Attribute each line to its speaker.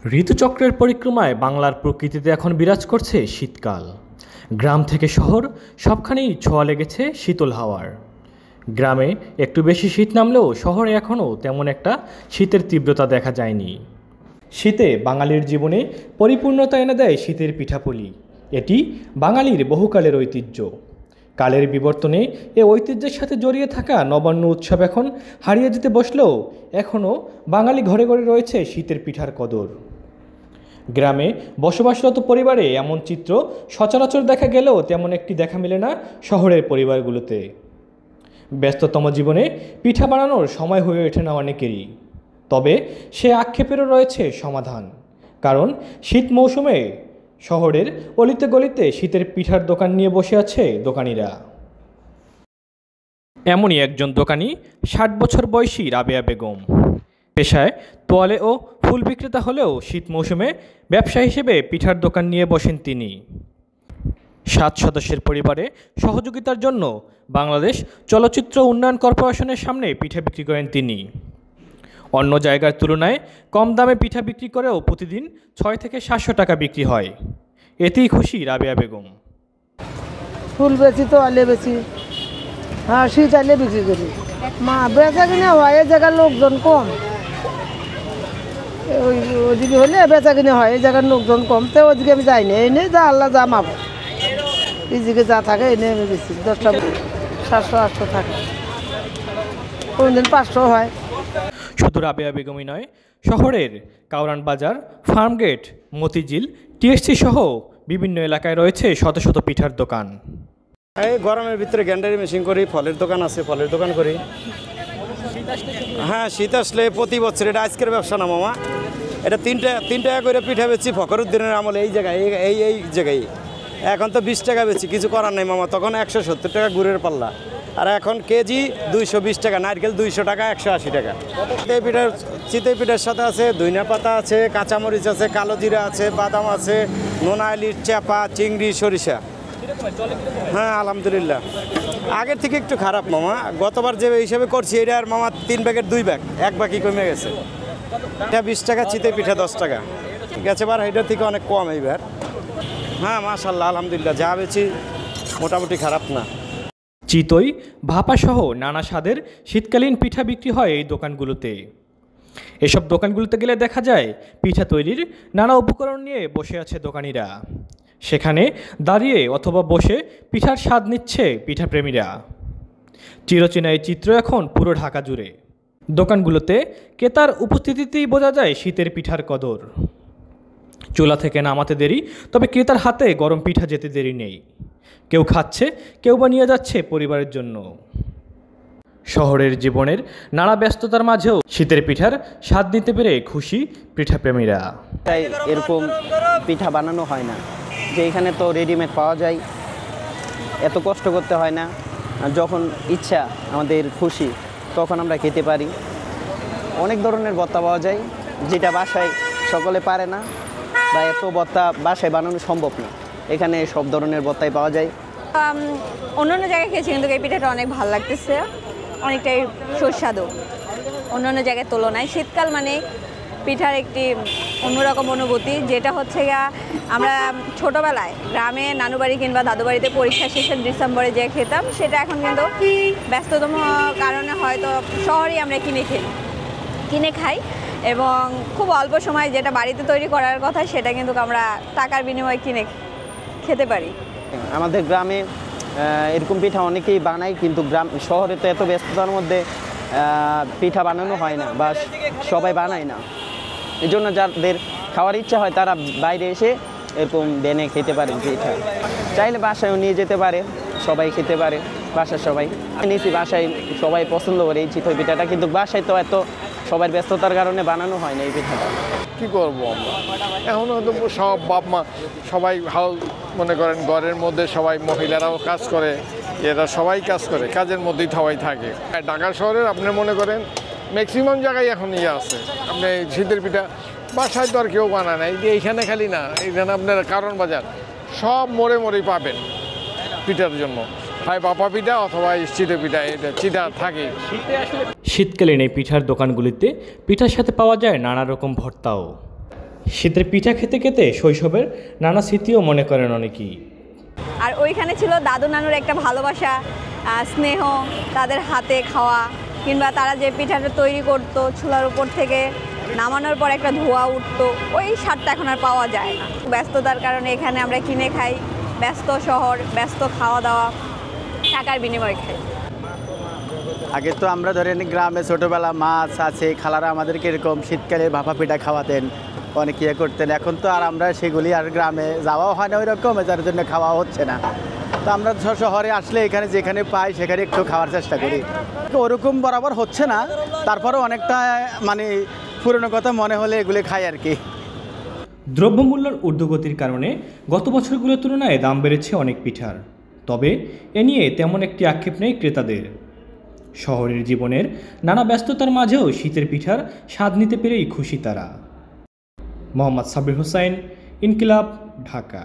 Speaker 1: ঋতুচক্রের পরিক্রমায় বাংলার প্রকৃতিতে এখন বিরাজ করছে শীতকাল। গ্রাম থেকে শহর সবখানেই ছোঁয়া লেগেছে শীতল হাওয়ার। গ্রামে একটু বেশি শীত নামলেও শহরে এখনও তেমন একটা শীতের তীব্রতা দেখা যায়নি। শীতে বাঙালির জীবনে পরিপূর্ণতা এনে দেয় শীতের পিঠাপুলি। এটি বাঙালির বহুকালের ঐতিহ্য। কালের বিবর্তনে এ ঐতিহ্যের সাথে জড়িয়ে থাকা নবান্ন উৎসব এখন হারিয়ে যেতে বসলেও এখনও বাঙালি ঘরে ঘরে রয়েছে শীতের পিঠার কদর। গ্রামে বসবাসরত পরিবারে এমন চিত্র সচরাচর দেখা গেলেও তেমন একটি দেখা মেলে না শহরের পরিবারগুলোতে। ব্যস্ততম জীবনে পিঠা বানানোর সময় হয়ে ওঠে না অনেকেরই। তবে সে আক্ষেপেরও রয়েছে সমাধান, কারণ শীত মৌসুমে শহরের অলিতে গলিতে শীতের পিঠার দোকান নিয়ে বসে আছে দোকানিরা। এমনই একজন দোকানি 60 বছর বয়সী রাবেয়া বেগম। পেশায় তোয়ালে ও ফুল বিক্রেতা হলেও শীত মৌসুমে ব্যবসা হিসেবে পিঠার দোকান নিয়ে বসেন তিনি। 7 সদস্যের পরিবারে সহযোগিতার জন্য বাংলাদেশ চলচ্চিত্র উন্নয়ন কর্পোরেশনের সামনে পিঠা বিক্রি করেন তিনি। অন্য জায়গার তুলনায় কম দামে পিঠা বিক্রি করেও প্রতিদিন 600 থেকে 700 টাকা বিক্রি হয়। এতেই খুশি রাবেয়া বেগম।
Speaker 2: ফুল বেশি তো আলে বেশি, হ্যাঁ শীত আলে বিক্রি করি। মা বেচা কিনে হয়, এই জায়গার লোকজন কম। ওইদিকে হলে বেচা কিনে হয়, এই জায়গার লোকজন কম, তো ওইদিকে আমি যাই না। এনে যা আল্লাহ যা মাপ, এইদিকে যা থাকে এনে আমি বেশি 10টা 700-800 থাকে, কোনদিন 500 হয়।
Speaker 1: শুধু রাবেয়া বেগমই নয়, শহরের কাউরান বাজার, ফার্মগেট, মতিঝিল, টিএসসি সহ বিভিন্ন এলাকায় রয়েছে শত শত পিঠার দোকান।
Speaker 3: এই গরমের ভিতরে গ্যান্ডারি মেশিন করি, ফলের দোকান আছে, ফলের দোকান করি। হ্যাঁ, শীত আসলে প্রতি বছর, এটা আজকের ব্যবসা না মামা, এটা 3 টাকা করে পিঠা বেচি ফখরুদ্দিনের আমলে এই জায়গায়, এই জায়গায়। এখন তো 20 টাকা বেচি, কিছু করার নেই মামা। তখন 170 টাকা গুড়ের পাল্লা, আর এখন কেজি 220 টাকা, নারকেল 200 টাকা, 180 টাকা। চিতই পিঠার সাথে আছে ধইনা পাতা আছে, কাঁচামরিচ আছে, কালো জিরা আছে, বাদাম আছে, নোনা ইলিশ, চাপা, চিংড়ি, সরিষা। হ্যাঁ আলহামদুলিল্লাহ, আগের থেকে একটু খারাপ মামা। গতবার যে হিসাবে করছি এটা আর মামা 3 ব্যাগের 2 ব্যাগ, 1 বাকি কমে গেছে। এটা 20 টাকা, চিতই পিঠা 10 টাকা, ঠিক আছে। এবার এটার থেকে অনেক কম এইবার। হ্যাঁ মাশাআল্লাহ আলহামদুলিল্লাহ, যা বেছি মোটামুটি খারাপ না।
Speaker 1: চিতই, ভাপা সহ নানা স্বাদের শীতকালীন পিঠা বিক্রি হয় এই দোকানগুলোতে। এসব দোকানগুলোতে গেলে দেখা যায় পিঠা তৈরির নানা উপকরণ নিয়ে বসে আছে দোকানিরা। সেখানে দাঁড়িয়ে অথবা বসে পিঠার স্বাদ নিচ্ছে পিঠাপ্রেমীরা। চিরচেনা এই চিত্র এখন পুরো ঢাকা জুড়ে। দোকানগুলোতে ক্রেতার উপস্থিতিতেই বোঝা যায় শীতের পিঠার কদর। চুলা থেকে নামাতে দেরি, তবে ক্রেতার হাতে গরম পিঠা যেতে দেরি নেই। কেউ খাচ্ছে, কেউ বা নিয়ে যাচ্ছে পরিবারের জন্য। শহরের জীবনের নানা ব্যস্ততার মাঝেও শীতের পিঠার স্বাদ নিতে পেরে খুশি পিঠাপ্রেমীরা।
Speaker 4: তাই এরকম পিঠা বানানো হয় না, যে এখানে তো রেডিমেড পাওয়া যায়, এত কষ্ট করতে হয় না। যখন ইচ্ছা আমাদের খুশি তখন আমরা খেতে পারি। অনেক ধরনের ভর্তা পাওয়া যায়, যেটা বাসায় সকলে পারে না, বা এত ভর্তা বাসায় বানানো সম্ভব না। এখানে সব ধরনের ভর্তাই পাওয়া যায়।
Speaker 5: অন্য জায়গায় খেয়েছি, কিন্তু এই পিঠাটা অনেক ভালো লাগতেছে, অনেকটাই সুস্বাদু অন্য জায়গার তুলনায়। শীতকাল মানে পিঠার একটি অন্যরকম অনুভূতি, যেটা হচ্ছে গিয়া আমরা ছোটোবেলায় গ্রামে নানু বাড়ি কিংবা দাদু বাড়িতে পরীক্ষা শেষের ডিসেম্বরে যে খেতাম, সেটা এখন কিন্তু ব্যস্ততম কারণে হয়তো শহরেই আমরা কিনে খাই, এবং খুব অল্প সময় যেটা বাড়িতে তৈরি করার কথা সেটা কিন্তু আমরা টাকার বিনিময়ে কিনে খেতে পারি।
Speaker 4: আমাদের গ্রামে এরকম পিঠা অনেকেই বানায়, কিন্তু শহরে তো এত ব্যস্ততার মধ্যে পিঠা বানানো হয় না, বা সবাই বানায় না। এই জন্য যাদের খাওয়ার ইচ্ছা হয় তারা বাইরে এসে এরকম বেনে খেতে পারে পিঠা। চাইলে বাসায়ও নিয়ে যেতে পারে, সবাই খেতে পারে, বাসার সবাই নিয়েছি। বাসায় সবাই পছন্দ করে এই চিতই পিঠাটা, কিন্তু বাসায় তো এত সবার ব্যস্ততার কারণে বানানো হয় না এই পিঠাটা।
Speaker 6: কী করবো আমরা, এখন হয়তো সব বাপ মা সবাই ভালো মনে করেন, ঘরের মধ্যে সবাই মহিলারাও কাজ করে, এরা সবাই কাজ করে, কাজের মধ্যেই সবাই থাকে। ঢাকা শহরের আপনি মনে করেন ম্যাক্সিমাম জায়গায় এখন আছে। আপনি শীতের পিঠা বাসায় তো আর কেউ বানায় না, এই যে এইখানে খালি না, এইখানে আপনার কারণ বাজার সব মোড়ে পাবেন পিঠার জন্য, হয় ভাপা পিঠা অথবা চিতই পিঠা, এটা চিঠা থাকে।
Speaker 1: শীতকালীন এই পিঠার দোকানগুলিতে পিঠার সাথে পাওয়া যায় নানা রকম ভর্তাও। শীতের পিঠা খেতে খেতে শৈশবের নানা স্মৃতিও মনে করেন অনেকেই।
Speaker 5: আর ওইখানে ছিল দাদু নানুর একটা ভালোবাসা, স্নেহ, তাদের হাতে খাওয়া, কিংবা তারা যে পিঠাটা তৈরি করতো চুলার উপর থেকে নামানোর পর একটা ধোঁয়া উঠতো, ওই স্বাদটা এখন আর পাওয়া যায় না। ব্যস্ততার কারণে এখানে আমরা কিনে খাই, ব্যস্ত শহর, ব্যস্ত খাওয়া দাওয়া, টাকার বিনিময়ে খাই।
Speaker 7: আগে তো আমরা ধরেন গ্রামে ছোটোবেলা মাছ আছে, খালারা আমাদেরকে এরকম শীতকালে ভাপা পিঠা খাওয়াতেন, অনেক ইয়ে করতেন। এখন তো আর আমরা সেগুলি আর গ্রামে যাওয়াও হয় না ওই রকম, যার জন্য খাওয়া হচ্ছে না। তো আমরা শহরে আসলে এখানে যেখানে পাই সেখানে একটু খাওয়ার চেষ্টা করি। ওরকম বরাবর হচ্ছে না, তারপরেও অনেকটা মানে পুরনো কথা মনে হলে এগুলি খাই আর কি।
Speaker 1: দ্রব্যমূল্যের ঊর্ধ্বগতির কারণে গত বছরগুলোর তুলনায় দাম বেড়েছে অনেক পিঠার, তবে এ নিয়ে তেমন একটি আক্ষেপ নেই ক্রেতাদের। শহরের জীবনের নানা ব্যস্ততার মাঝেও শীতের পিঠার স্বাদ নিতে পেরেই খুশি তারা। মোহাম্মদ সাব্বির হোসাইন, ইনকিলাব, ঢাকা।